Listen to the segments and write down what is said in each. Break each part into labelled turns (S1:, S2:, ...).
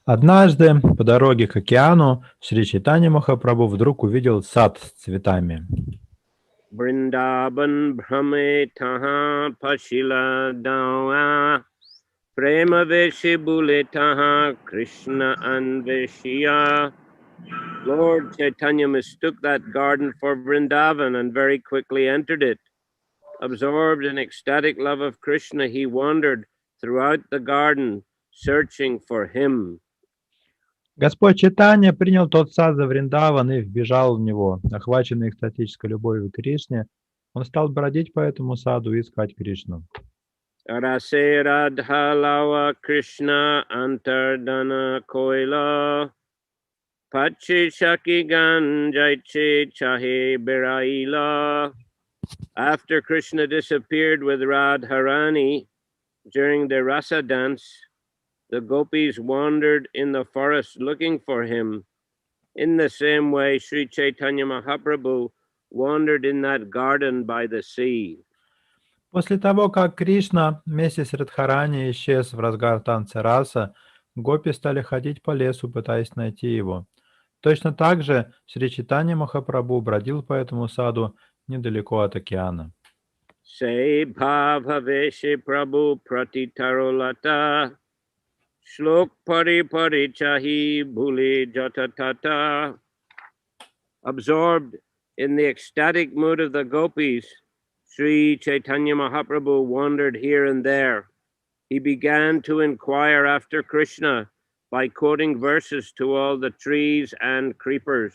S1: Однажды по дороге к океану Шри Чайтанья Махапрабху вдруг увидел сад с цветами.
S2: Vrindavan Brahme Taha Pashila Dawa Prema Veshi Bule Taha Krishna Anveshiya. Lord Chaitanya mistook that garden for Vrindavan and very quickly entered it. Absorbed in ecstatic love of Krishna, he wandered throughout the garden, searching for him.
S1: Господь Чайтанья принял тот сад за Вриндаван и вбежал в него. Охваченный экстатической любовью к Кришне, он стал бродить по этому саду и искать Кришну.
S2: Rase Radha Lava Krishna Antardana Koila Pachi Shaki Ganjaiche Chahe Beraila. After Krishna disappeared with Radharani during the rasa dance, the gopis wandered in the forest looking for him. In the same way, Sri Chaitanya Mahaprabhu wandered in that garden by the sea.
S1: После того, как Кришна вместе с Радхарани исчез в разгар танца раса, гопи стали ходить по лесу, пытаясь найти его. Точно так же Шри Чайтанья Махапрабху бродил по этому саду недалеко от океана.
S2: Se bhavaveshe prabhu pratitarolata Shlok pari pari chahi bhuli jatatata. Absorbed in the ecstatic mood of the gopis, Sri Chaitanya Mahaprabhu wandered here and there. He began to inquire after Krishna by quoting verses to all the trees and creepers.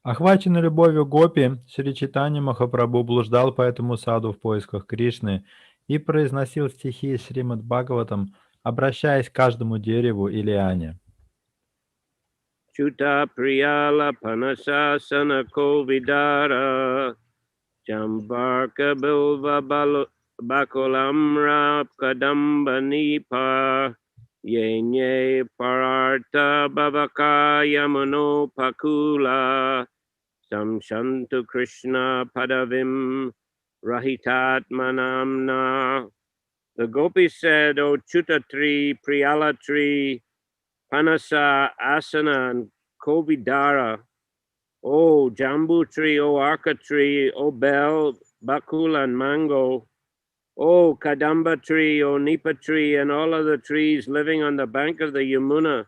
S1: Охваченный любовью гопи, Шри Чайтанья Махапрабху блуждал по этому саду в поисках Кришны и произносил стихи из Шримад Бхагаватам, обращаясь к каждому дереву и лиане.
S2: Chuta priyala panasa sanako vidara Jambarka bilva bakulamra kadamba nipa Yenye pararta bhavaka yamano pakula Samshantu Krishna padavim rahitat manamna. The gopis said, O Chuta tree, Priyala tree, Panasa, Asana, and Kovidara, O Jambu tree, O Arka tree, O Bell, Bakula, and Mango, O Kadamba tree, O Nipa tree, and all other trees living on the bank of the Yamuna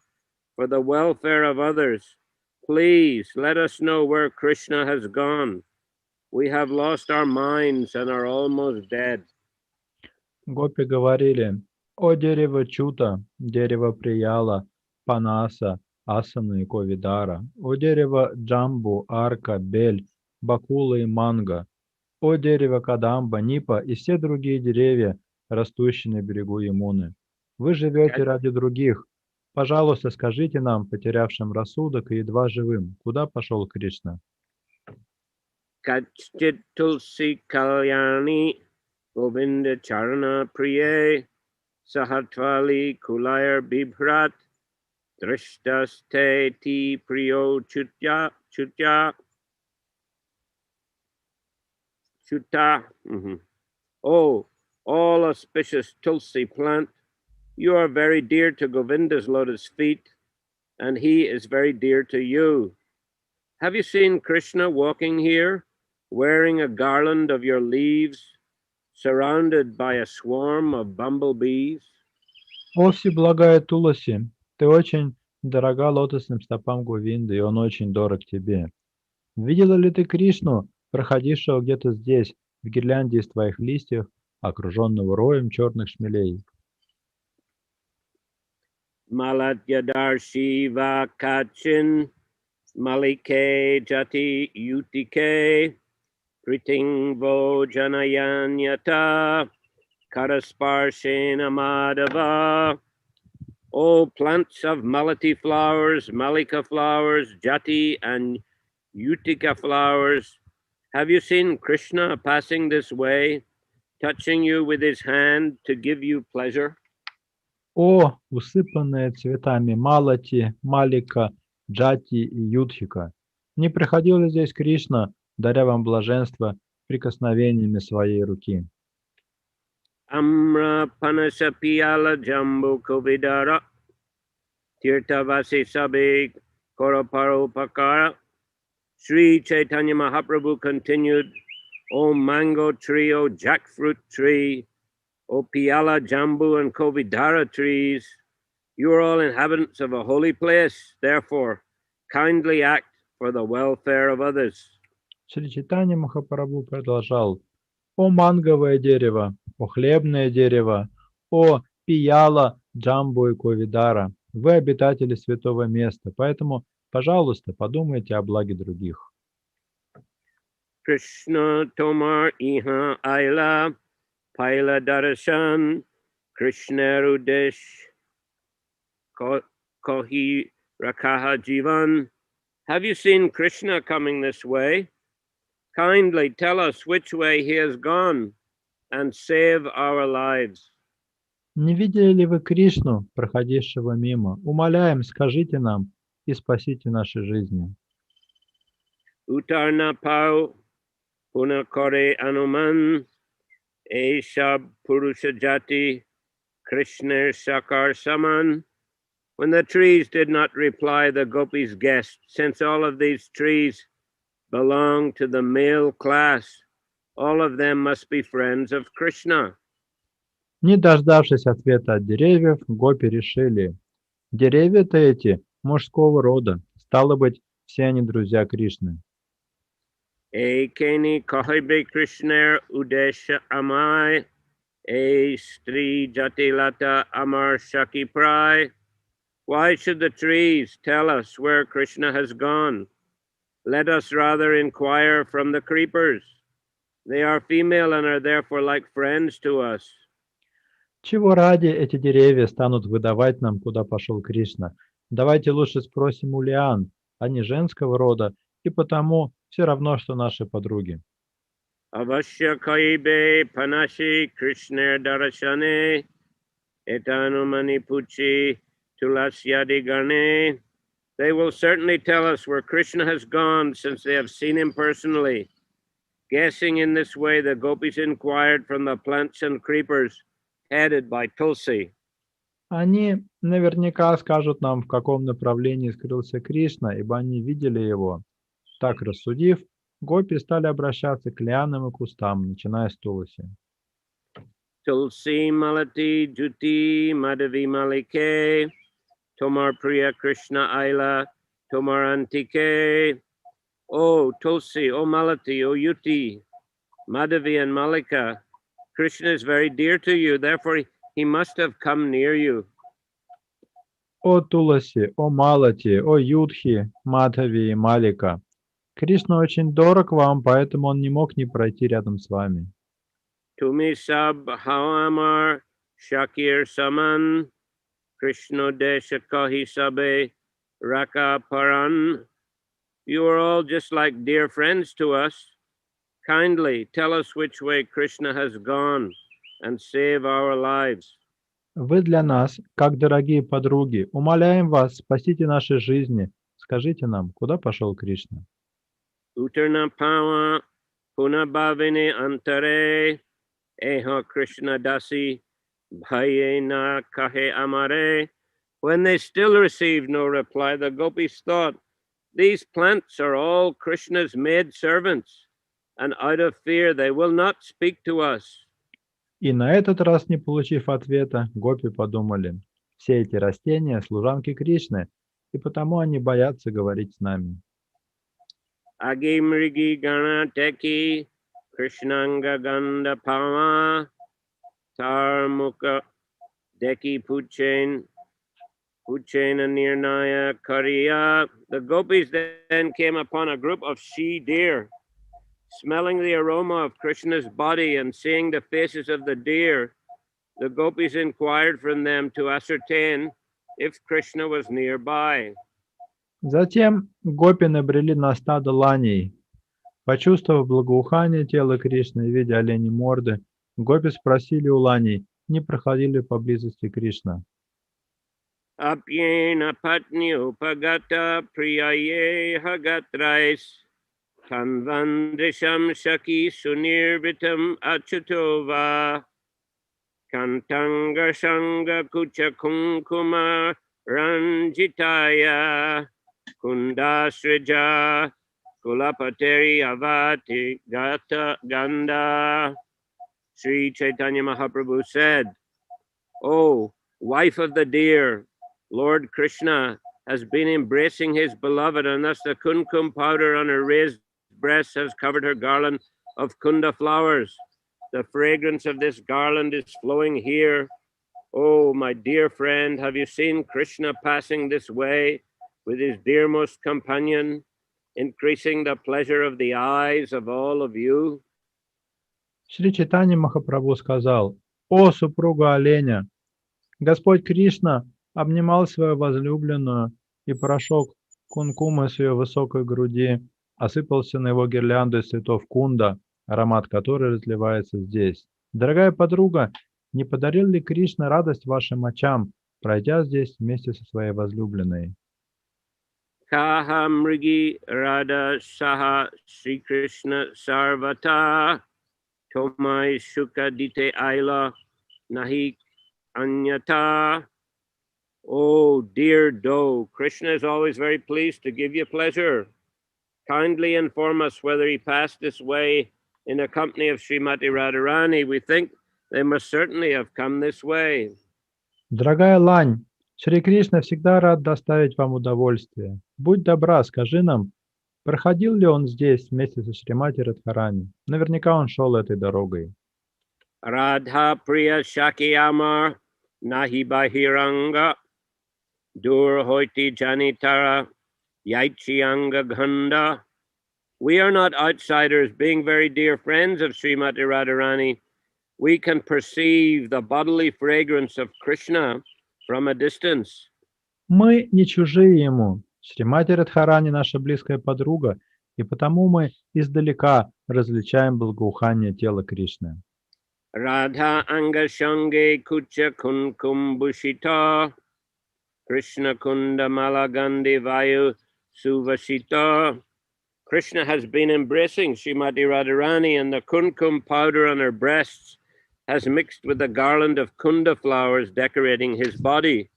S2: for the welfare of others. Please let us know where Krishna has gone. We have lost our minds and are almost dead.
S1: Гопи говорили: «О дерево Чута, дерево Прияла, Панаса, Асана и Ковидара, о дерево Джамбу, Арка, Бель, Бакула и Манго, о дерево Кадамба, Нипа и все другие деревья, растущие на берегу Ямуны. Вы живете ради других. Пожалуйста, скажите нам, потерявшим рассудок и едва живым, куда пошел Кришна?»
S2: Kachit tulsi kalyani Govinda charana priye Sahatvali kulayar bibhrat Drishtaste ti priyo chutya chuta. Oh, all auspicious tulsi plant, you are very dear to Govinda's lotus feet, and he is very dear to you. Have you seen Krishna walking here, wearing a garland of your leaves, surrounded by a swarm of bumblebees?
S1: «О всеблагая Туласи, ты очень дорога лотосным стопам Говинды, и он очень дорог тебе. Видела ли ты Кришну, проходившего где-то здесь, в гирлянде из твоих листьев, окруженного роем черных шмелей?»
S2: Malatyadar Shiva Kachin Malike Jati Utike Priting Vojanayanyata Karasparshena Madhava. O plants of malati flowers, malika flowers, jati and utica flowers, have you seen Krishna passing this way, touching you with his hand to give you pleasure?
S1: «О, усыпанные цветами Малати, Малика, Джати и Юдхика! Не приходил ли здесь Кришна, даря вам блаженство прикосновениями своей руки?»
S2: Amra Panasa Piyala Jambu Kovidara Tirthavasi Sabi Koroparopakara. Sri Chaitanya Mahaprabhu continued, O mango tree, O jackfruit tree, O Piyala, Jambu, and Kovidara trees, you are all inhabitants of a holy place. Therefore, kindly act for the welfare of others.
S1: Шри Чайтанья Махапрабху продолжал: «О манговое дерево, о хлебное дерево, о пияла, джамбу и ковидара, вы обитатели святого места, поэтому, пожалуйста, подумайте о благе других».
S2: Krishna Tomar Iha Aila Paila Darashan Krishna Rudesh Kohi Rakaha Jivan. Have you seen Krishna coming this way? Kindly tell us which way he has gone and save our lives.
S1: Не видели ли вы Кришну, проходившего мимо? Умоляем, скажите нам и спасите наши жизни.
S2: Utarna Pau Punakore Anuman Eshab Purusha Jati Krishna Sakar Saman. When the trees did not reply, the gopis guessed, since all of these trees belong to the male class, all of them must be friends of Krishna.
S1: Не дождавшись ответа от деревьев, гопи решили: деревья-то эти мужского рода, стало быть, все они друзья Кришны.
S2: Ekeni Kahibe Krishna Udesha Amai E Stri Jatilata Amar Shaki Prai. Why should the trees tell us where Krishna has gone? Let us rather inquire from the creepers. They are female and are therefore like friends to us.
S1: Чего ради эти деревья станут выдавать нам, куда пошел Кришна? Давайте лучше спросим у лиан, они женского рода, и потому все равно, что наши подруги.
S2: Avashya Kaibe Panashi Krishna Darashane Etanumani Puchi Tulasyadi Gane. They will certainly tell us where Krishna has gone, since they have seen him personally. Guessing in this way, the gopis inquired from the plants and creepers, headed by Tulsi.
S1: Они наверняка скажут нам, в каком направлении скрылся Кришна, ибо они видели его. Так рассудив, гопи стали обращаться к лианам и кустам, начиная с Туласи.
S2: Tulsi Malati Juti Madhavi Malike Tomar Priya Krishna Aila Tomar Antike. O Tulsi, O Malati, O Yuti, Madhavi and Malika, Krishna is very dear to you, therefore he must have come near you.
S1: О Туласи, о Малати, о Юдхи, Мадхави и Малика. Кришна очень дорог вам, поэтому он не мог не пройти рядом с вами.
S2: Tumi Sab Hawamar Shakir Saman Krishna Desha Kahi Sabe Raka Paran. You are all just like dear friends to us. Kindly tell us which way Krishna has gone and save our lives.
S1: Вы для нас, как дорогие подруги, умоляем вас, спасите наши жизни. Скажите нам, куда пошел Кришна?
S2: Uttarna Pawa Punabhavini Antare Eha Krishna Dasi Bhayena Kahe Amare. When they still received no reply, the gopis thought, these plants are all Krishna's maid servants, and out of fear they will not speak to us.
S1: И на этот раз, не получив ответа, гопи подумали: все эти растения – служанки Кришны, и потому они боятся говорить с нами.
S2: Agi Mrigi Gana Teki Krishnanga Ganda Pama Tarmuka Deki Puchen Uchena Nirnaya Kariya. The gopis then came upon a group of she deer. Smelling the aroma of Krishna's body and seeing the faces of the deer, the gopis inquired from them to ascertain if Krishna was nearby.
S1: Затем гопи набрели на стадо ланей. Почувствовав благоухание тела Кришны и видя оленей морды, гопи спросили у ланей, не проходил ли поблизости Кришна.
S2: Apyena patni upagata priyaye hagatrais kanvandrisham shaki sunirvitam achutova kantanga shanga kucha kunkuma Ranjitaya Kundasrija Kulapateri Avati Gata Ganda. Sri Chaitanya Mahaprabhu said, "Oh, wife of the deer, Lord Krishna has been embracing his beloved, and thus the kumkum powder on her raised breast has covered her garland of kunda flowers. The fragrance of this garland is flowing here. Oh, my dear friend, have you seen Krishna passing this way with his dearmost companion, increasing the pleasure of the eyes of all of you?"
S1: Шри Чайтанья Махапрабху сказал: «О, супруга оленя! Господь Кришна обнимал свою возлюбленную, и порошок кункумы с ее высокой груди осыпался на его гирлянду из цветов кунда, аромат которой разливается здесь. Дорогая подруга, не подарил ли Кришна радость вашим очам, пройдя здесь вместе со своей возлюбленной?»
S2: Kaha mrigi rada saha Sri Krishna sarvata tomai shuka dite aila nahi anyata. Oh, dear doe, Krishna is always very pleased to give you pleasure. Kindly inform us whether he passed this way in the company of Srimati Radharani. We think they must certainly have come this way.
S1: Дорогая лань, Шри Кришна всегда рад доставить вам удовольствие. Будь добра, скажи нам, проходил ли он здесь вместе со Шримати Радхарани? Наверняка он шел этой дорогой.
S2: Radha Priya Shakiyamar Nahi Bahiranga Dur Hoiti Janitara Yaichianga Ganda. We are not outsiders, being very dear friends of Srimati Radharani. We can perceive the bodily fragrance of Krishna from a distance.
S1: Мы не чужие ему. Шримати Радхарани наша близкая подруга, и потому мы издалека различаем благоухание тела Кришны.
S2: Radha Anga Shange Kucha Kunkum Bushita Krishna Kunda Malagandi Vayu Suvasita. Krishna has been embracing Srimati Radharani, and the kunkum powder on her breasts has mixed with the garland of kunda flowers decorating his body.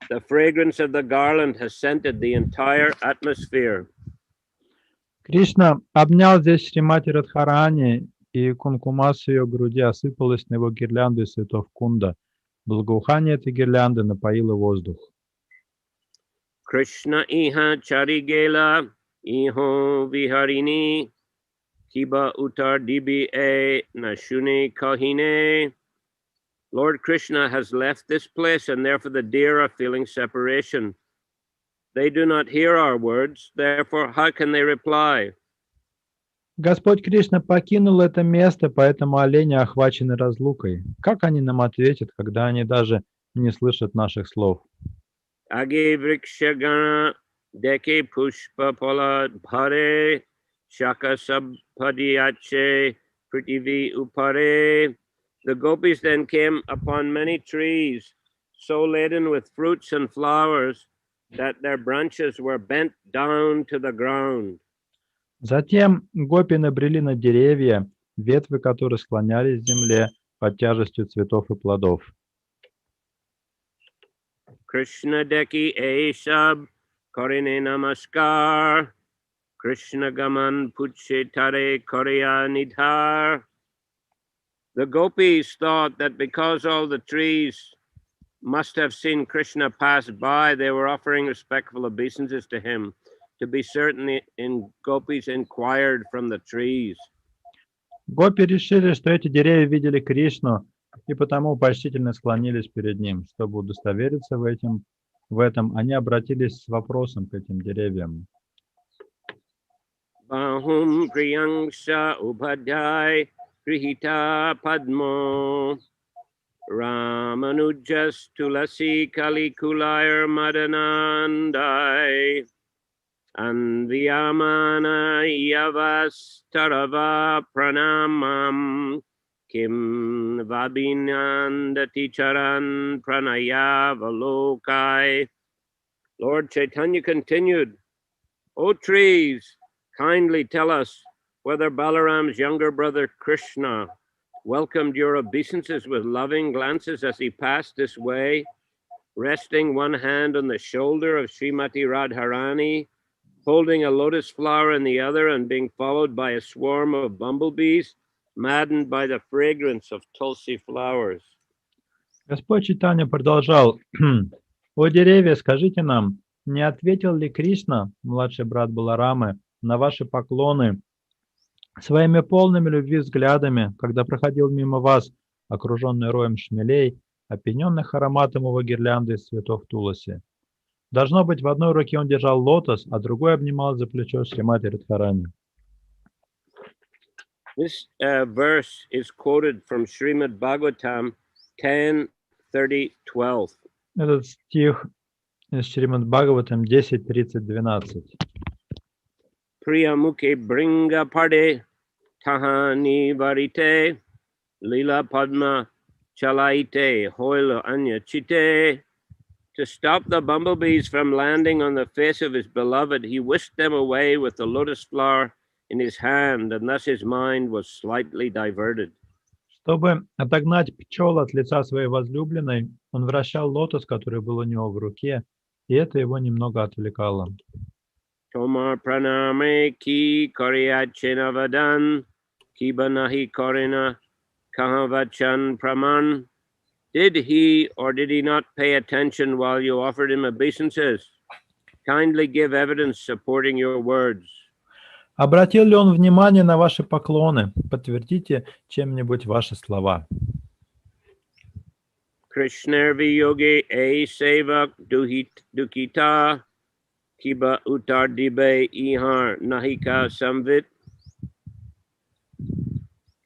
S2: The fragrance of the garland has scented the entire atmosphere.
S1: Кришна обнял здесь Шримати Радхарани, и кункума с ее груди осыпалась на его гирлянду из цветов кунда. Благоухание этой гирлянды напоило воздух.
S2: Krishna iha charigela iho viharini kiba utar dibi e nashune kahine. Lord Krishna has left this place, and therefore the deer are feeling separation. They do not hear our words, therefore how can they reply?
S1: Господь Кришна покинул это место, поэтому олени охвачены разлукой. Как они нам ответят, когда они даже не слышат наших слов?
S2: Age vrikshagana deke pushpa pola bhare shaka sabpadiyache pritivi upare. The gopis then came upon many trees so laden with fruits and flowers that their branches were bent down to the ground.
S1: Затем гопи набрели на деревья, ветви которых склонялись к земле под тяжестью цветов и плодов.
S2: Krishna deki esab korine namaskar Krishna gaman puche tare korea nidhar. The gopis thought that because all the trees must have seen Krishna pass by, they were offering respectful obeisances to him. To be certain, gopis inquired from the trees.
S1: Гопи решили, что эти деревья видели Кришну, и потому почтительно склонились перед ним. Чтобы удостовериться в этом, они обратились с вопросом к этим деревьям.
S2: Bahum priyangsha ubhadai grihita padmo Ramanujas tulasi kalikulayar madanandai Anviyamana yavastarava pranamam Kim vabinandati charan pranayavalokai. Lord Chaitanya continued, O trees, kindly tell us whether Balaram's younger brother Krishna welcomed your obeisances with loving glances as he passed this way. resting one hand on the shoulder of Srimati Radharani, holding a lotus flower in the other, and being followed by a swarm of bumblebees, maddened by the fragrance of tulsi flowers.
S1: Господь Чайтанья продолжал: «О деревья, скажите нам, не ответил ли Кришна, младший брат Баларамы, на ваши поклоны своими полными любви взглядами, когда проходил мимо вас, окруженный роем шмелей, опьяненных ароматом его гирлянды из цветов туласи? Должно быть, в одной руке он держал лотос, а другой обнимал за плечо Шримати Радхарани».
S2: This verse is quoted from Srimad Bhagavatam 10:30-12.
S1: Этот стих из Шримад Бхагаватам 10.30-12.
S2: Priyamuke bringa pade tahani varite lila padma chalaite hoil anya chite. To stop the bumblebees from landing on the face of his beloved, he whisked them away with the lotus flower in his hand, and thus his mind was slightly diverted.
S1: Чтобы отогнать пчел от лица своей возлюбленной, он вращал лотос, который был у него в руке, и это его немного отвлекало.
S2: Tomar praname ki karyachena vadan ki banahi korina kahavachan praman. Did he or did he not pay attention while you offered him obeisances? Kindly give evidence supporting your words.
S1: Обратил ли он внимание на ваши поклоны? Подтвердите чем-нибудь ваши слова.
S2: Krishnervi yogi a sevak dukita kiba utar dibe ihar nahika samvit.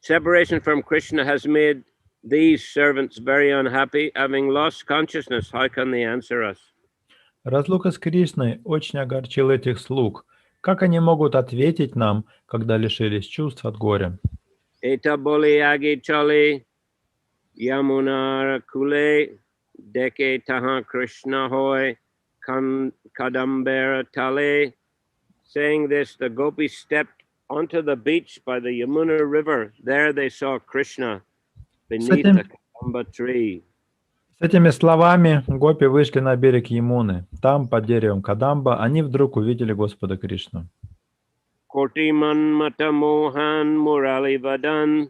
S2: Separation from Krishna has made these servants very unhappy. Having lost consciousness, how can they answer us?
S1: Разлука с Кришной очень огорчила этих слуг. Как они могут ответить нам, когда лишились чувств от горя?
S2: Eta boli agi chali yamunar kule deke taha Krishna hoy kadambera tale. Saying this, the gopis stepped onto the beach by the Yamuna river. There they saw Krishna beneath the kadamba tree.
S1: С этими словами гопи вышли на берег Ямуны. Там, под деревом Кадамба, они вдруг увидели Господа Кришну.
S2: Kotiman mata mohan murali vadan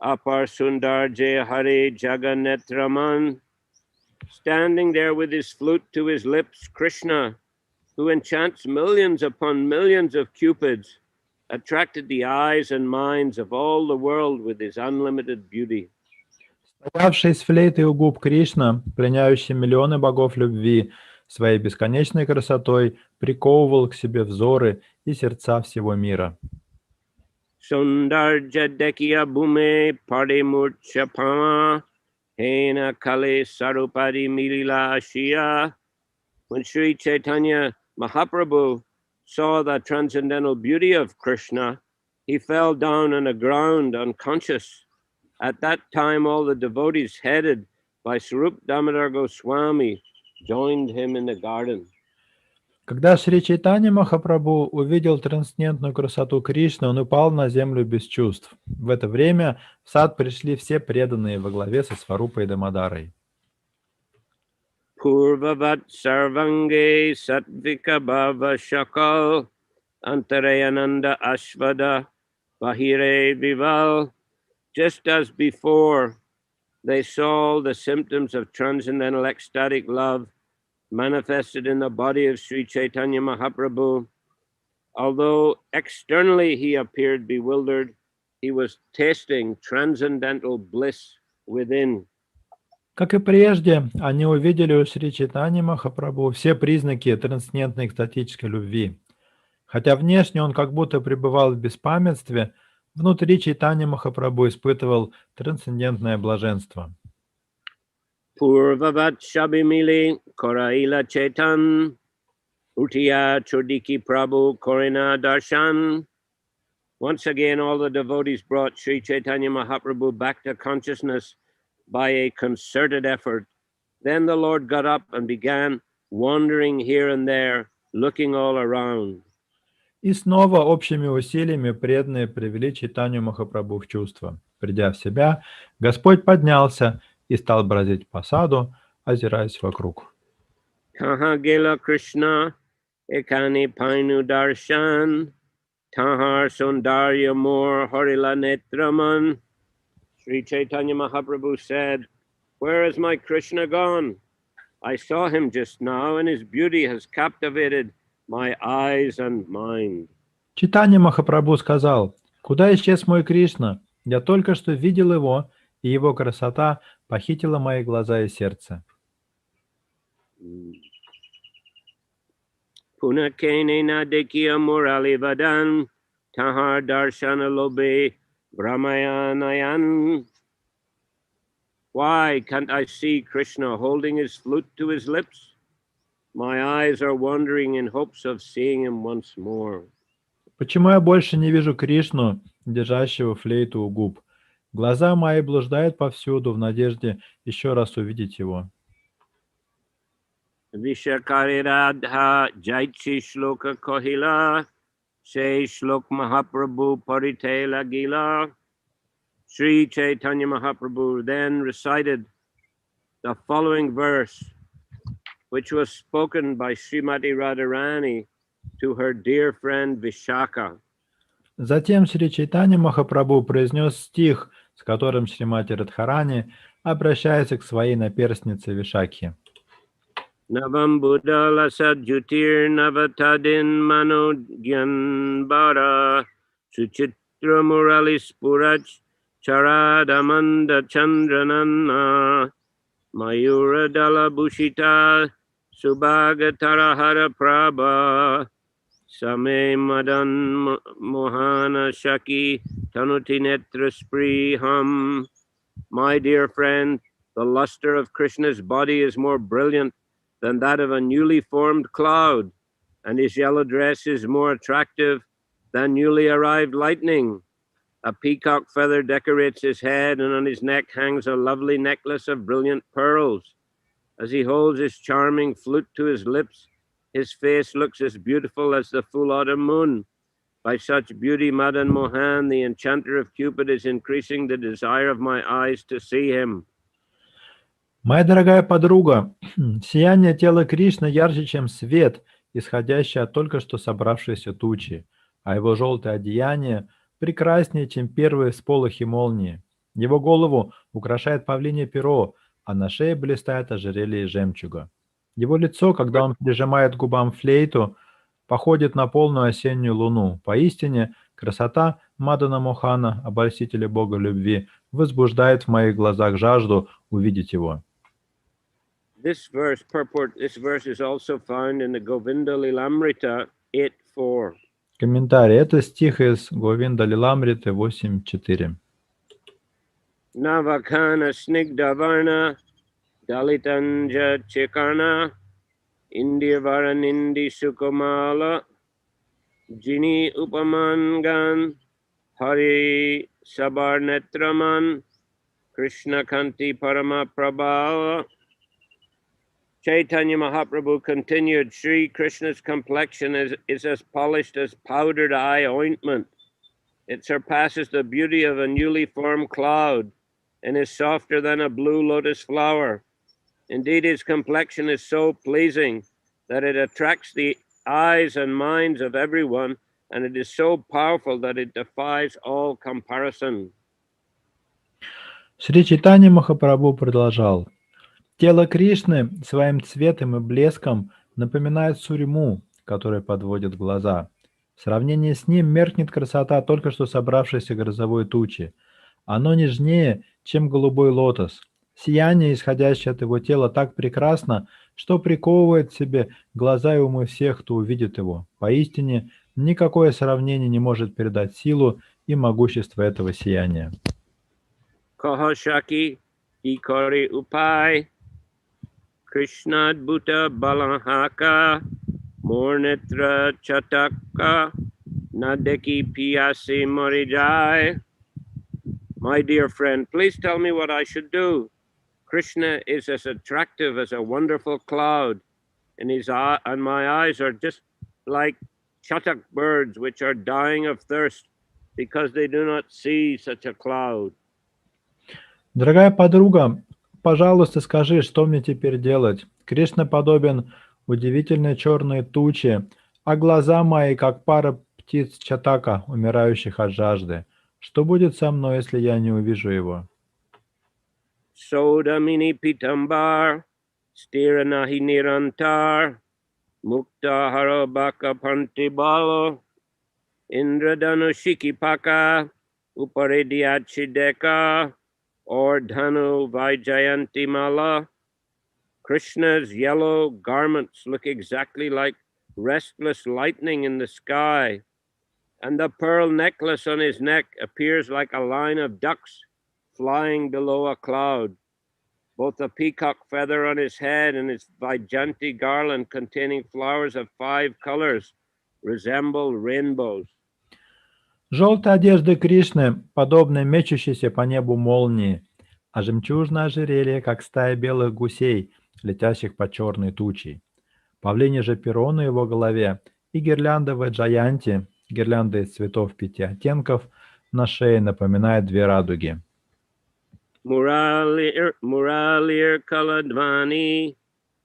S2: apar sundar jay Hare Jaganetraman. Standing there with his flute to his lips, Krishna, who enchants millions upon millions of cupids, attracted the eyes and minds of all the world with his unlimited beauty.
S1: Стоявший с флейтой у губ Кришна, пленяющий миллионы богов любви, своей бесконечной красотой приковывал к себе взоры и сердца всего мира.
S2: Sundar Jadekia Bume Pade Murchapama Hena Kale Sarupadi Milila Ashia. When Sri Chaitanya Mahaprabhu saw the transcendental beauty of Krishna, he fell down on the ground unconscious. At that time, all the devotees headed by Swarup Damodar Goswami joined him in the garden.
S1: Когда Шри Чайтанья Махапрабху увидел трансцендентную красоту Кришны, он упал на землю без чувств. В это время в сад пришли все преданные во главе со Сварупой Дамодарой.
S2: Purvavat Sarvange Satvika Bhava Shakal Antarayananda Ashvada Bahire Vival. Just as before, they saw the symptoms of transcendental ecstatic love manifested in the body of Sri Chaitanya Mahaprabhu. Although externally he appeared bewildered, he was tasting transcendental bliss within.
S1: Как и прежде, они увидели у Шри Чайтаньи Махапрабху все признаки трансцендентной экстатической любви. Хотя внешне он как будто пребывал в беспамятстве, внутри Чайтаньи Махапрабху испытывал трансцендентное блаженство.
S2: Purvavat Shabimili Koraila Chaitan Utiya Chodiki Prabhu Korina Darshan. Once again, all the devotees brought Sri Chaitanya Mahaprabhu back to consciousness by a concerted effort. Then the Lord got up and began wandering here and there, looking all around.
S1: И снова общими усилиями преданные привели Чайтанью Махапрабху в чувство. Придя в себя, Господь поднялся и стал бродить по саду, озираясь вокруг.
S2: Kaha gela Krishna, ekani painu darshan, tahar sundarya mor harila netraman. Sri Chaitanya Mahaprabhu said, "Where is my Krishna gone? I saw him just now, and his beauty has captivated my eyes and mind."
S1: Читание Махапрабху сказал, «Куда исчез мой Кришна? Я только что видел его, и его красота похитила мои глаза и сердце».
S2: Punakene na dekia murali vadan, tahar darshana lobe brahmayanayan. Why can't I see Krishna holding his flute to his lips? My eyes are wandering in hopes of seeing him once more.
S1: Почему я больше не вижу Кришну, держащего флейту у губ? Глаза мои блуждают повсюду в надежде еще раз увидеть его.
S2: Vishakari Radha Jaitchi Shloka Kohila, Say Shlok Mahaprabhu Paritela Gila. Sri Chaitanya Mahaprabhu then recited the following verse, which was spoken by Srimati Radharani to her dear friend Vishaka.
S1: Затем Шри Чайтанья Махапрабху произнес стих, с которым Шримати Радхарани обращается к своей наперснице Вишакхе.
S2: Navam Buddha Lasad Jutir Navatadin Manogyan Bara Suchitra Muralis Purach Charadamanda Chandranana Mayura Dala Bushita Subhagatarahara Prabha Same Madan Mohana Shaki Tanuti Netra Spriham. My dear friend, the luster of Krishna's body is more brilliant than that of a newly formed cloud, and his yellow dress is more attractive than newly arrived lightning. A peacock feather decorates his head, and on his neck hangs a lovely necklace of brilliant pearls. As he holds his charming flute to his lips, his face looks as beautiful as the full autumn moon. By such beauty, Madan Mohan, the enchanter of Cupid, is increasing the desire of my eyes to see him.
S1: Моя дорогая подруга, сияние тела Кришны ярче, чем свет, исходящий от только что собравшейся тучи, а его желтое одеяние прекраснее, чем первые всполохи молнии. Его голову украшает павлинье перо, а на шее блистает ожерелье из жемчуга. Его лицо, когда он прижимает к губам флейту, походит на полную осеннюю луну. Поистине, красота Мадана Мохана, обольстителя Бога любви, возбуждает в моих глазах жажду увидеть его.
S2: This verse is also found in the Govinda Lilamrita 8.4.
S1: Комментарий. Это стих из Говинда Лиламриты 8.4.
S2: Navakana snigdavarna dalitanja chekana indiyavaranindi sukamala jini upamangan hari sabarnetraman Krishna kanti parama prabhava. Chaitanya Mahaprabhu continued, Sri Krishna's complexion is as polished as powdered eye ointment. It surpasses the beauty of a newly formed cloud and is softer than a blue lotus flower. Indeed, his complexion is so pleasing that it attracts the eyes and minds of everyone, and it is so powerful that it defies all comparison.
S1: Шри Чайтанья Махапрабху продолжал. Тело Кришны своим цветом и блеском напоминает сурьму, которая подводит глаза. В сравнении с ним меркнет красота только что собравшейся грозовой тучи. Оно нежнее, чем голубой лотос. Сияние, исходящее от его тела, так прекрасно, что приковывает к себе глаза и умы всех, кто увидит его. Поистине, никакое сравнение не может передать силу и могущество этого сияния.
S2: Kahashaki ikari upai Krishna Bhuta Balahaka Mornetra Chataka Nadeki Piyasi Marijai. My dear friend, please tell me what I should do. Krishna is as attractive as a wonderful cloud, and my eyes are just like chatak birds which are dying of thirst because they do not see such a cloud.
S1: Дорогая подруга, Пожалуйста, скажи, что мне теперь делать? Кришна подобен удивительной черной туче, а глаза мои, как пара птиц чатака, умирающих от жажды. Что будет со мной, если я не увижу его?
S2: Sodamini pitambar, stiranahi nirantar, mukta harabaka pantibalo, indradanu shikipaka, uparediachideka, or dhanu vijayantimala. Krishna's yellow garments look exactly like restless lightning in the sky, and the pearl necklace on his neck appears like a line of ducks flying below a cloud. Both the peacock feather on his head and his Vijayanti garland containing flowers of 5 colors resemble rainbows.
S1: Желтые одежды Кришны подобны мечущейся по небу молнии, а жемчужное ожерелье, как стая белых гусей, летящих по черной тучей. Павлине же перо на его голове и гирлянда в Джаянте, гирлянда из цветов 5 оттенков, на шее напоминает 2 радуги.
S2: Muralir Kaladvani,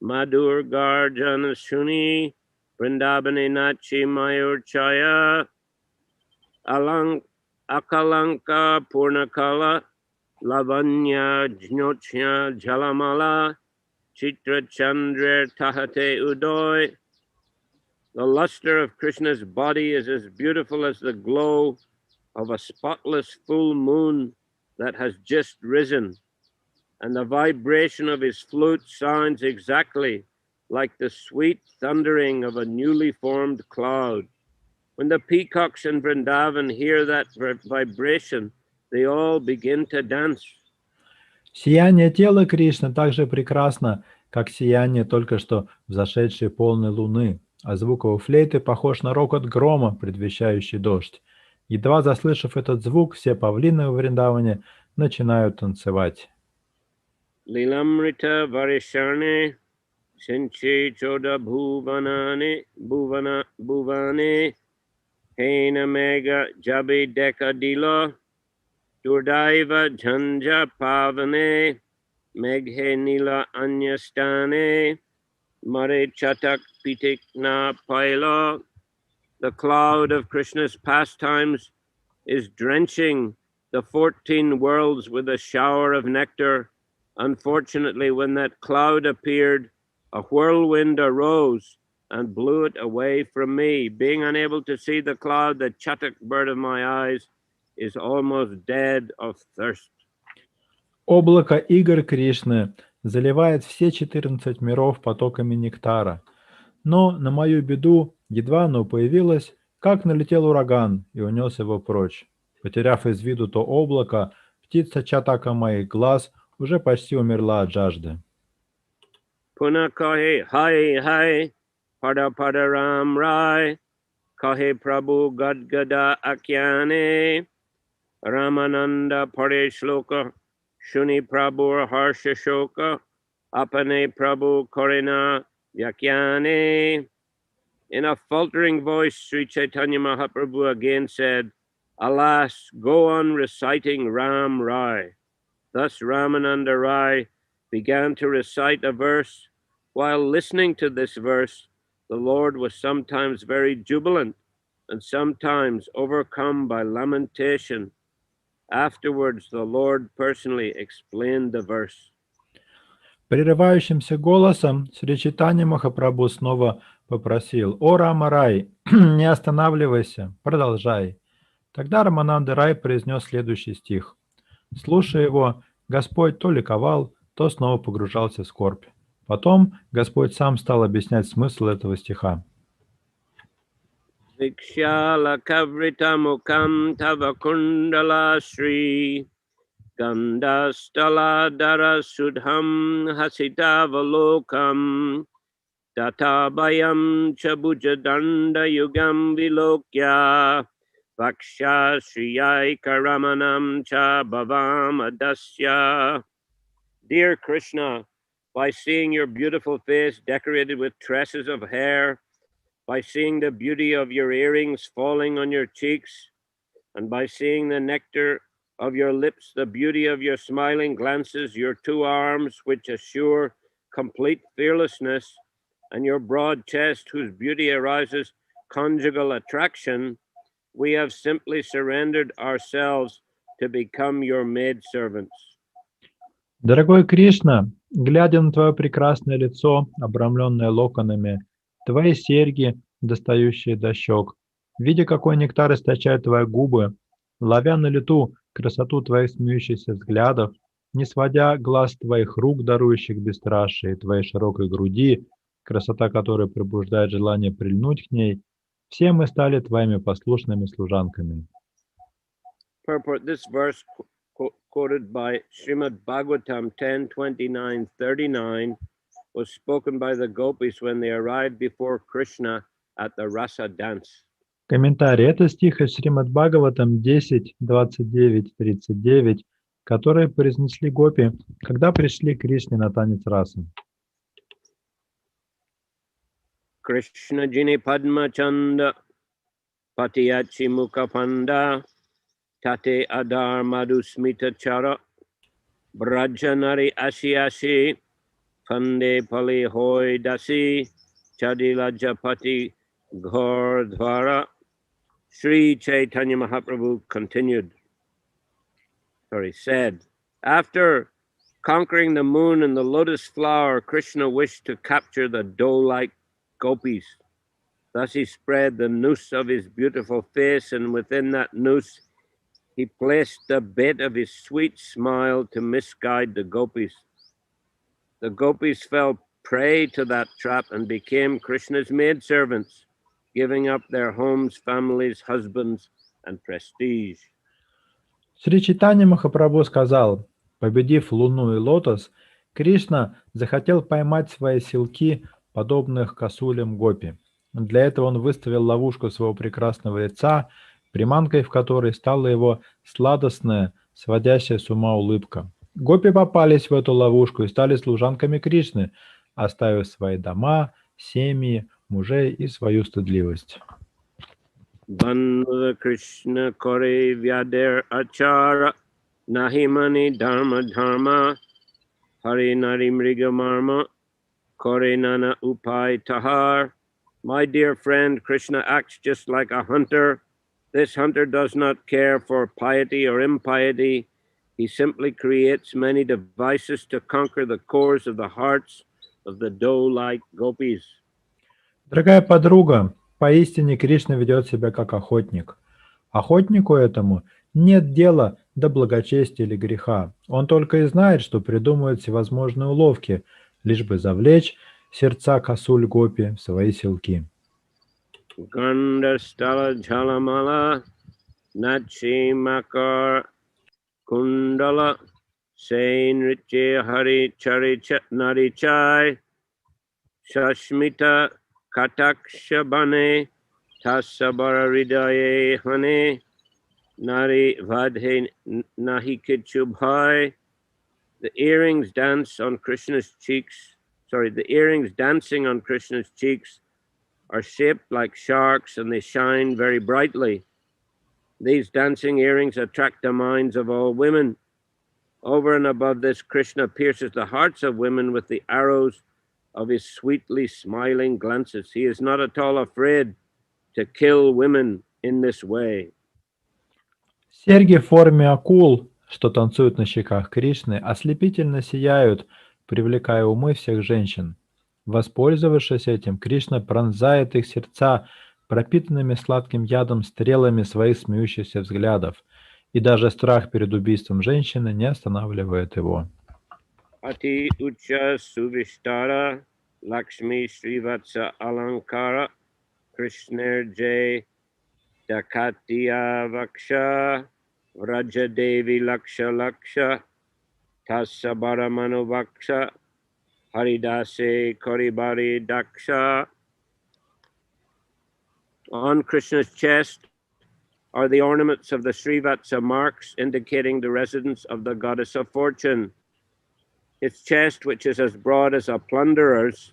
S2: Madhur Garjana Shuni, Vrindavani Nachi Mayur Chaya, Akalanka Purnakala, Lavanya Jnochya Jalamala, Chitra Chandra Tahate Udoy. The luster of Krishna's body is as beautiful as the glow of a spotless full moon that has just risen, and the vibration of his flute sounds exactly like the sweet thundering of a newly formed cloud. When the peacocks in Vrindavan hear that vibration, they all begin to dance.
S1: Сияние тела Кришны так же прекрасно, как сияние только что взошедшей полной луны, а звук его флейты похож на рокот грома, предвещающий дождь. Едва заслышав этот звук, все павлины в Вриндаване начинают танцевать.
S2: Lilamrita Varishane, Sinche Choda Bhuvane, Hena Mega Jabi Dekadila, Durdaiva Janja Pavane, Meghe Nila Anyastane, Mare Chatak Pitikna Paila. The cloud of Krishna's pastimes is drenching the 14 worlds with a shower of nectar. Unfortunately, when that cloud appeared, a whirlwind arose and blew it away from me. Being unable to see the cloud, the chatak bird of my eyes is almost dead of thirst.
S1: Облако игр Кришны заливает все 14 миров потоками нектара. Но, на мою беду, едва оно появилось, как налетел ураган и унес его прочь. Потеряв из виду то облако, птица чатака моих глаз уже почти умерла от жажды.
S2: Puna kahe hai hai, pada pada ram rai, kahe prabhu gadgada akyane, Ramananda pare shloka, shuni prabhu harsha shoka, apane prabhu korina vyakyane. In a faltering voice, Sri Chaitanya Mahaprabhu again said, "Alas, go on reciting Ram Rai." Thus Ramananda Rai began to recite a verse. While listening to this verse, the Lord was sometimes very jubilant and sometimes overcome by lamentation. Afterwards, the Lord personally explained the verse.
S1: Прерывающимся голосом Сри Чайтанья Махапрабху снова попросил: «О Рама Рай, не останавливайся, продолжай». Тогда Рамананда Рай произнес следующий стих. Слушая его, Господь то ликовал, то снова погружался в скорбь. Потом Господь сам стал объяснять смысл этого стиха.
S2: Vikshala kavrita mukam tava kundala shri Gandastala dara sudham hasita valokam Tatabayam chabujadanda yugam vilokya Vaksha shriyai karamanam cha bhavam adasya. Dear Krishna, by seeing your beautiful face decorated with tresses of hair, by seeing the beauty of your earrings falling on your cheeks, and by seeing the nectar of your lips, the beauty of your smiling glances, your two arms, which assure complete fearlessness, and your broad chest, whose beauty arouses conjugal attraction, we have simply surrendered ourselves to become your maidservants.
S1: Дорогой Кришна, глядя на твое прекрасное лицо, обрамленное локонами, твои серьги, достающие до щек, видя, какой нектар источают твои губы, ловя на лету красоту твоих смеющихся взглядов, не сводя глаз твоих рук, дарующих бесстрашие, твоей широкой груди, красота которой пробуждает желание прильнуть к ней, все мы стали твоими послушными служанками.
S2: Purport: this verse quoted by Srimad Bhagavatam 10:29-39 was spoken by the gopis when they arrived before Krishna at the Rasa dance.
S1: Комментарий. Это стих из Шримад Бхагаватам 10:29-39, которые произнесли гопи, когда пришли к Кришне на танец расы.
S2: Krishna Jini Padma Chanda Patiyachi Mukapanda Tate Adar Madhusmita Chara Brajanari Asiasi Pande Pali Hoy Dasi Chadila Japati Gordvara. Sri Chaitanya Mahaprabhu said, after conquering the moon and the lotus flower, Krishna wished to capture the doe-like gopis. Thus he spread the noose of his beautiful face, and within that noose he placed the bit of his sweet smile to misguide the gopis. The gopis fell prey to that trap and became Krishna's maidservants, giving up their homes, families, husbands, and prestige.
S1: Шри Чайтанья Махапрабху сказал, победив луну и лотос, Кришна захотел поймать свои силки, подобных косулям гопи. Для этого он выставил ловушку своего прекрасного лица, приманкой в которой стала его сладостная, сводящая с ума улыбка. Гопи попались в эту ловушку и стали служанками Кришны, оставив свои дома, семьи, мужей и свою стыдливость.
S2: Bandha Krishna Kore Vyader Achara Nahimani Dharma Dharma Hari Nari Mriga Marma Kore Nana Upai Tahar. My dear friend, Krishna acts just like a hunter. This hunter does not care for piety or impiety. He simply creates many devices to conquer the cores of the hearts of the doe-like gopis.
S1: Дорогая подруга, поистине Кришна ведет себя как охотник. Охотнику этому нет дела до благочестия или греха. Он только и знает, что придумывает всевозможные уловки, лишь бы завлечь сердца косуль гопи в свои селки.
S2: Gandastala Jhalamala Nachi Makar Kundala Sain Riche Hari Chari Nari Chai Shashmita Katakshabane Tasabara Ridaye Hane Nari Vadhe Nahi Kichubhai. The earrings dancing on Krishna's cheeks are shaped like sharks, and they shine very brightly. These dancing earrings attract the minds of all women. Over and above this, Krishna pierces the hearts of women with the arrows of his sweetly smiling glances. He is not at all afraid to kill women in this way.
S1: Серьги в форме акул, что танцуют на щеках Кришны, ослепительно сияют, привлекая умы всех женщин. Воспользовавшись этим, Кришна пронзает их сердца пропитанными сладким ядом стрелами своих смеющихся взглядов, и даже страх перед убийством женщины не останавливает его.
S2: Ati Ucha Suvishtara Lakshmi Srivatsa Alankara Krishner Jay Dakatiya Vaksha Vraja Devi Laksha Laksha Tasabara Manu Vaksha Haridase Koribari Daksha. On Krishna's chest are the ornaments of the Srivatsa marks indicating the residence of the goddess of fortune. Its chest, which is as broad as a plunderer's,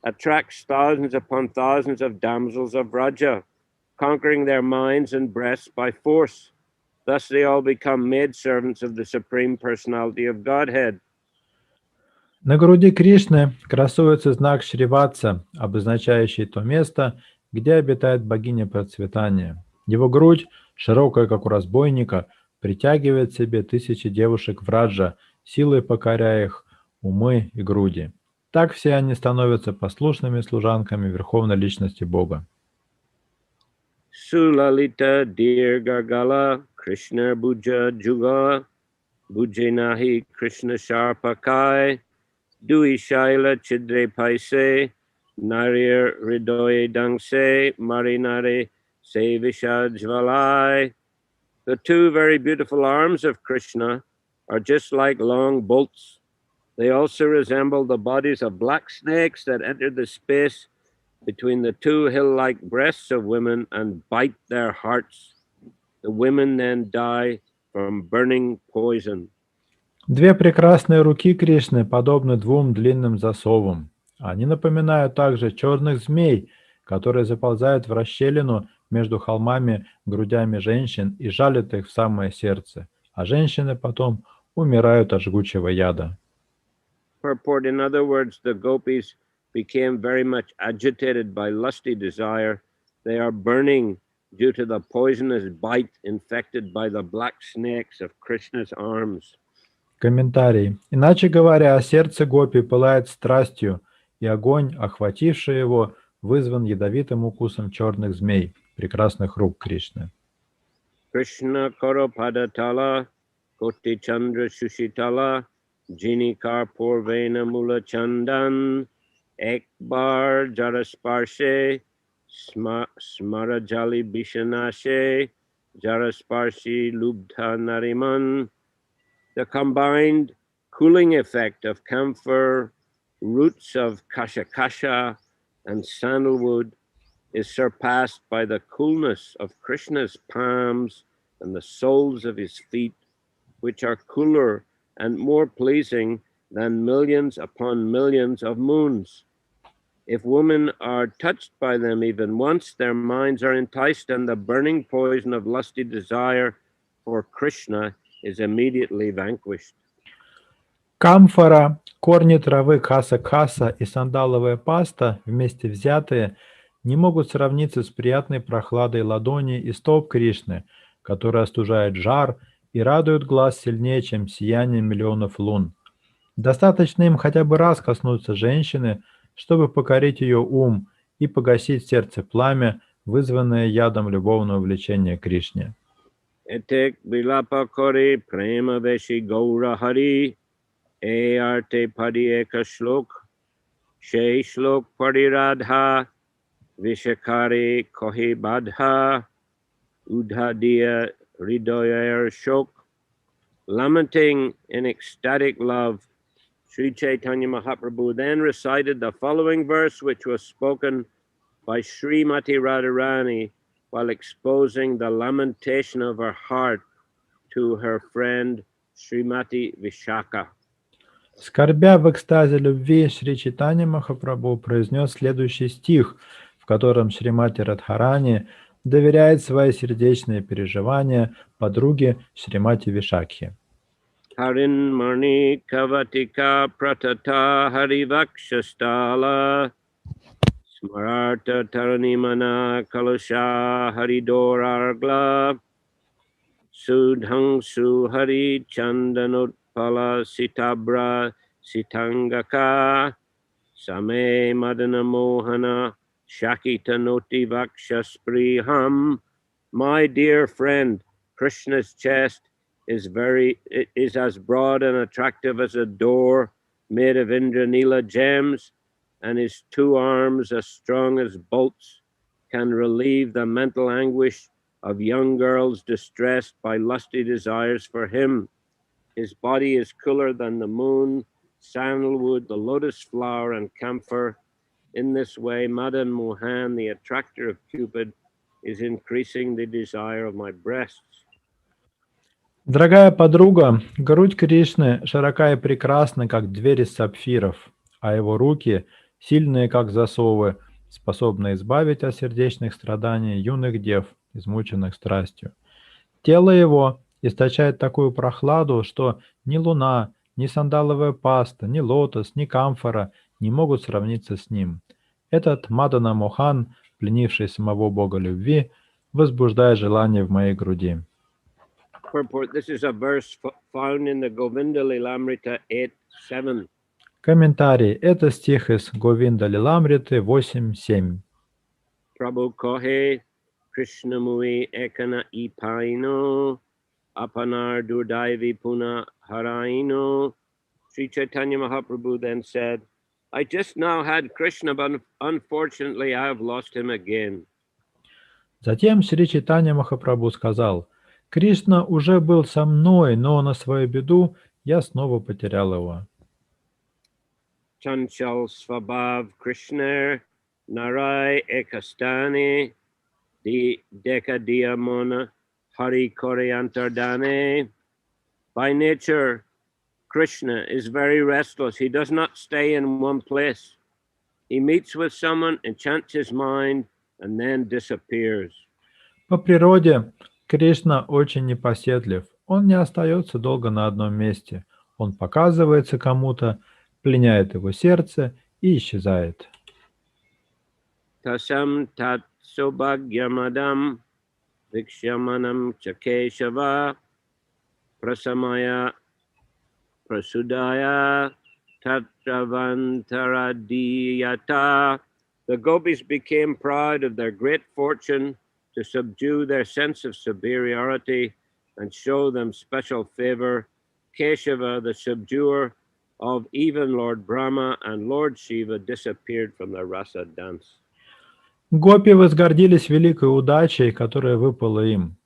S2: attracts thousands upon thousands of damsels of Vraja, conquering their minds and breasts by force. Thus they all become maidservants of the Supreme Personality of Godhead.
S1: На груди Кришны красуется знак Шриватса, обозначающий то место, где обитает богиня процветания. Его грудь, широкая как у разбойника, притягивает к себе тысячи девушек Враджа, силой покоряя их умы и груди. Так все они становятся послушными служанками Верховной Личности Бога.
S2: Sulalita dir gargala Krishna buja juga bujanahi Krishna sharpakai dui shaila chidre paise narir ridoye dangse marinare se vishajvalai. The two very beautiful arms of Krishna are just like long bolts. They also resemble the bodies of black snakes that enter the space between the two hill-like breasts of women and bite their hearts. The women then die from burning poison.
S1: Две прекрасные руки Кришны подобны двум длинным засовам. Они напоминают также черных змей, которые заползают в расщелину между холмами грудями женщин и жалят их в самое сердце, а женщины потом умирают от жгучего яда.
S2: Purport: in other words, the gopis became very much agitated by lusty desire. They are burning due to the poisonous bite infected by the black snakes of Krishna's arms.
S1: Комментарий. Иначе говоря, сердце гопи пылает страстью, и огонь, охвативший его, вызван ядовитым укусом черных змей, прекрасных рук Кришны.
S2: Krishna Koropadatala Koti Chandra Shushitala Jinikar Purvena Mula Chandan Ekbar Jarasparshe Smarajali Bishanashe Jarasparshi Lubdha Nariman. The combined cooling effect of camphor, roots of kashakasha, and sandalwood is surpassed by the coolness of Krishna's palms and the soles of his feet, which are cooler and more pleasing than millions upon millions of moons. If women are touched by them even once, their minds are enticed, and the burning poison of lusty desire for Krishna is immediately vanquished.
S1: Камфора, корни травы каса-каса и сандаловая паста, вместе взятые, не могут сравниться с приятной прохладой ладони и стоп Кришны, который остужает жар и радует глаз сильнее, чем сияние миллионов лун. Достаточно им хотя бы раз коснуться женщины, чтобы покорить ее ум и погасить в сердце пламя, вызванное ядом любовного влечения к Кришне.
S2: Etek bilapa kore prema veshi gaura hari e arte padi eka shlok she shlok padi radha vishakare kohi badha udhadiya hridoyer shok. Lamenting in ecstatic love, Sri Chaitanya Mahaprabhu then recited the following verse, which was spoken by Srimati Radharani while exposing the lamentation of her heart to her friend Srimati Vishaka.
S1: Скорбя в экстазе любви, Шри Чайтанья Махапрабху произнес следующий стих, в котором Шримати Радхарани доверяет свои сердечные переживания подруге Шримати Вишакхи.
S2: Harin Marni Kavatika Pratata Harivakshastala Smararta Taranimana Kalasha Haridorargla Sudhang Suhari Chandanotpala Sitabra Sitangaka Same Madana Mohana Shakita Noti Vakshaspriham. My dear friend, Krishna's chest is as broad and attractive as a door made of Indranila gems, and his two arms as strong as bolts can relieve the mental anguish of young girls distressed by lusty desires for him. His body is cooler than the moon, sandalwood, the lotus flower, and camphor. In this way, Madan Mohan, the attractor of Cupid, is increasing the desire of my breasts.
S1: Дорогая подруга, грудь Кришны широка и прекрасна, как дверь из сапфиров, а его руки, сильные, как засовы, способны избавить от сердечных страданий юных дев, измученных страстью. Тело его источает такую прохладу, что ни луна, ни сандаловая паста, ни лотос, ни камфора не могут сравниться с ним. Этот Мадана Мохан, пленивший самого Бога любви, возбуждает желание в моей груди.
S2: Purport. This is a verse found in the Govinda Lilamrita 8:7.
S1: Комментарий. Это стих из Говинда Лиламриты 8.7.
S2: Prabhu kohe Krishna mui ekana ipaino apanar durdaivi puna haraino. Sri Chaitanya Mahaprabhu then said, I just now had Krishna, but unfortunately I have lost him again.
S1: Затем Шри Чайтанья Махапрабху сказал: «Кришна уже был со мной, но на свою беду я снова потерял его».
S2: Chanchal Svabhav Krishna Narai Ekastani Di Dekadiyamona Hari Koryantardane. By nature, Krishna is very restless. He does not stay in one place. He meets with someone, enchants his mind, and then disappears.
S1: По природе Кришна очень непоседлив. Он не остается долго на одном месте. Он показывается кому-то, пленяет его сердце и исчезает.
S2: Tasam tat sobhagyamadam vikshamanam chakeshava prasamaya prasudaya tatravantaradiyata. The gopis became proud of their great fortune to subdue their sense of superiority and show them special favor. Keshava, the subduer of even Lord Brahma and Lord Shiva, disappeared from the rasa dance.
S1: Гопи возгордились великой удачей, которая выпала им.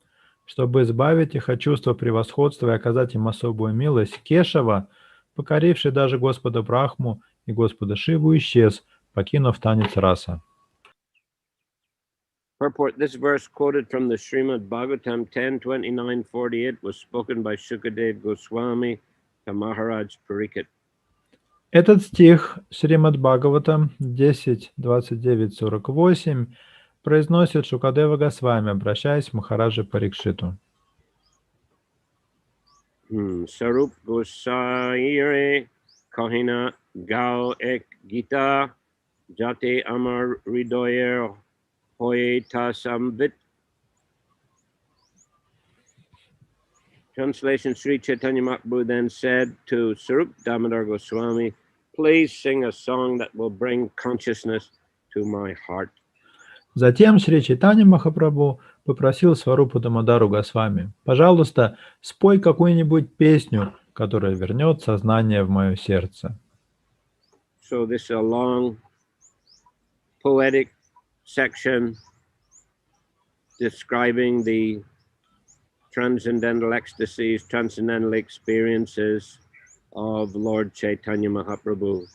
S1: Чтобы избавить их от чувства превосходства и оказать им особую милость, Кешава, покоривший даже Господа Брахму и Господа Шиву, исчез, покинув танец раса.
S2: Purport. This verse quoted from the Srimad Bhagavatam 10:29-48 was spoken by Shukadev Goswami to Maharaj Pariksit.
S1: Этот стих Шримад Бхагаватам 10.29-48 произносит Шукадева Госвами, обращаясь к Махараджи Парикшиту.
S2: Sarup Gosaire Kahina Gao Ek Gita Jate Amar Ridoyer Hoyeta Samvit. Translation. Sri Chaitanya Mahaprabhu then said to Sarup Damodar Goswami, please sing a song that will bring consciousness to my heart.
S1: Затем Шри Чайтанья Махапрабху попросил Сварупу Дамодару Госвами: «Пожалуйста, спой какую-нибудь песню, которая вернет сознание в мое сердце».
S2: So this is a long poetic section describing the transcendental ecstasies, transcendental experiences of Lord Chaitanya Mahaprabhu.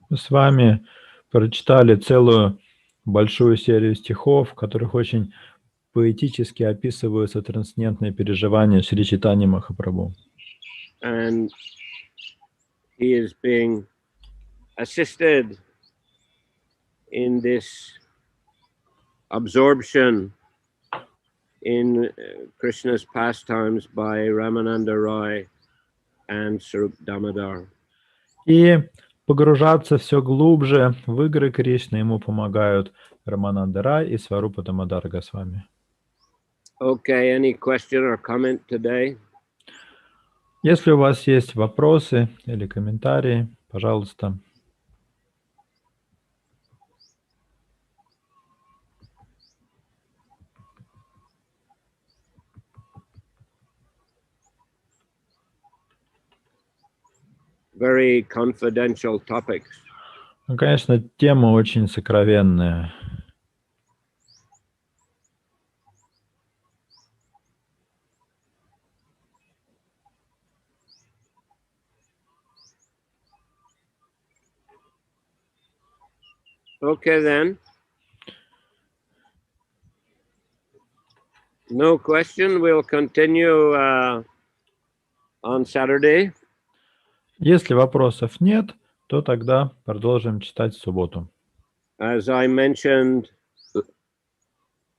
S1: Мы с вами прочитали целую большую серию стихов, в которых очень поэтически описываются трансцендентные переживания Шри Чайтаньи Махапрабху.
S2: And he is being assisted in this absorption in Krishna's pastimes by Ramananda Roy and Sarup Damodar.
S1: И погружаться все глубже в игры Кришны ему помогают Рамананда Рай и Сварупа Дамодар Госвами.
S2: Okay, any question or comment today?
S1: Если у вас есть вопросы или комментарии, пожалуйста.
S2: Very confidential topics.
S1: Ну, конечно, тема очень сокровенная.
S2: Okay then. No question. We'll continue on Saturday.
S1: Если вопросов нет, то тогда продолжим читать в субботу.
S2: As I mentioned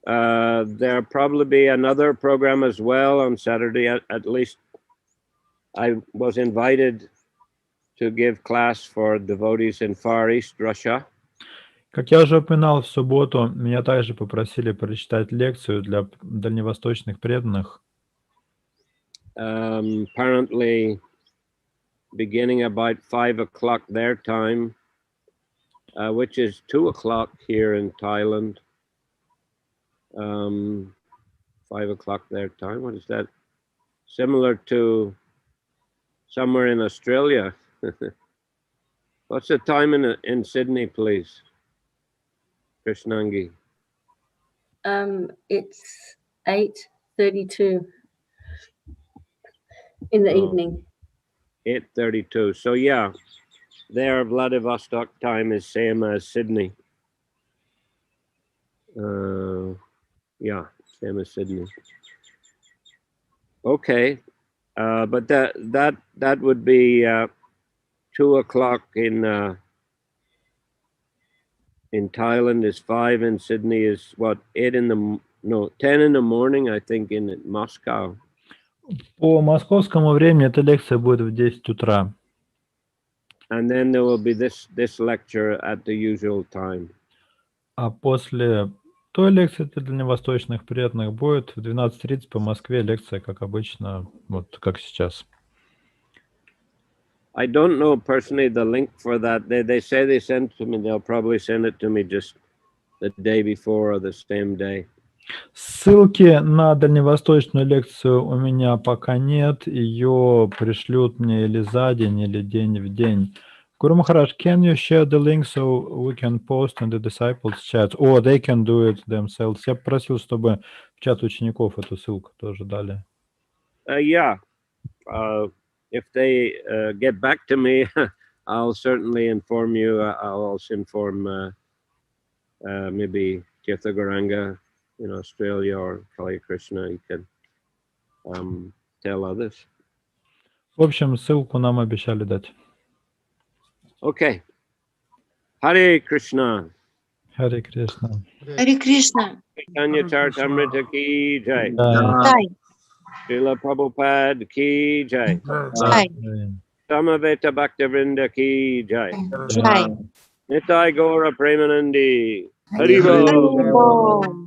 S2: There'll probably be another program as well on Saturday. At least I was invited to give class for devotees in Far East Russia.
S1: Как я уже упоминал, в субботу меня также попросили прочитать лекцию для дальневосточных преданных.
S2: Apparently beginning about 5 o'clock their time, which is 2 o'clock here in Thailand. 5 o'clock their time. What is that? Similar to somewhere in Australia. What's the time in Sydney, please? Krishnangi.
S3: It's 8:32 in the evening.
S2: 8:32. So yeah, their Vladivostok time is same as Sydney. Yeah, same as Sydney. Okay, but that would be 2 o'clock in Thailand is 5, in Sydney is what, 10 in the morning, I think, in Moscow.
S1: По московскому времени эта лекция будет в 10 утра.
S2: And then there will be this lecture at the usual time.
S1: А после той лекции для дальневосточных преданных будет в 12:30 по Москве лекция, как обычно, вот как сейчас.
S2: I don't know personally the link for that. They say they sent it to me. They'll probably send it to me just the day before or the same day.
S1: Ссылки на дальневосточную лекцию у меня пока нет. Ее пришлют мне или за день, или день в день. Guru Maharaj, can you share the link so we can post in the disciples chat? Or they can do it themselves. Я просил, чтобы в чат учеников эту ссылку тоже дали.
S2: Yeah. If they get back to me, I'll certainly inform you. I'll also inform maybe Tirtha Gauranga in Australia or Haре Krishna. You can tell others.
S1: В общем, ссылку нам обещали дать.
S2: Okay. Hare Krishna.
S1: Харе Кришна.
S4: Харе Кришна.
S2: Chaitanya Charitamrita ki jai.
S4: Jai.
S2: Shrila Prabhupade ki jai.
S4: Jai.
S2: Samaveta Bhaktivinoda ki jai.
S4: Jai.
S2: Nitai Gaura Premanandi. Haribo.
S4: Haribo.